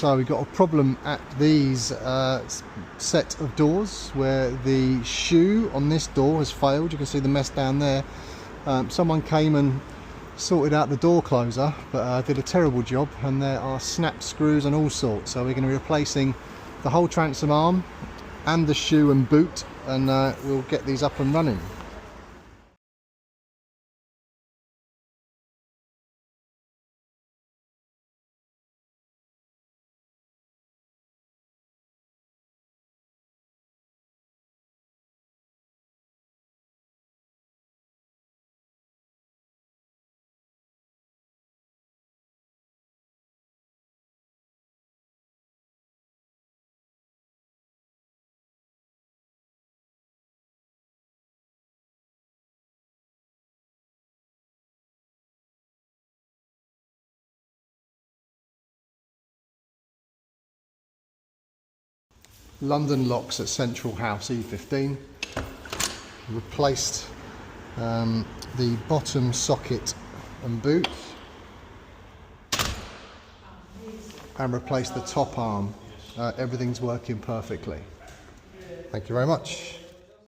So we've got a problem at these set of doors where the shoe on this door has failed. You can see the mess down there. Someone came and sorted out the door closer, but did a terrible job, and there are snap screws and all sorts. So we're going to be replacing the whole transom arm and the shoe and boot, and we'll get these up and running. London locks at Central House E15. Replaced the bottom socket and boot, and replaced the top arm. Everything's working perfectly. Thank you very much.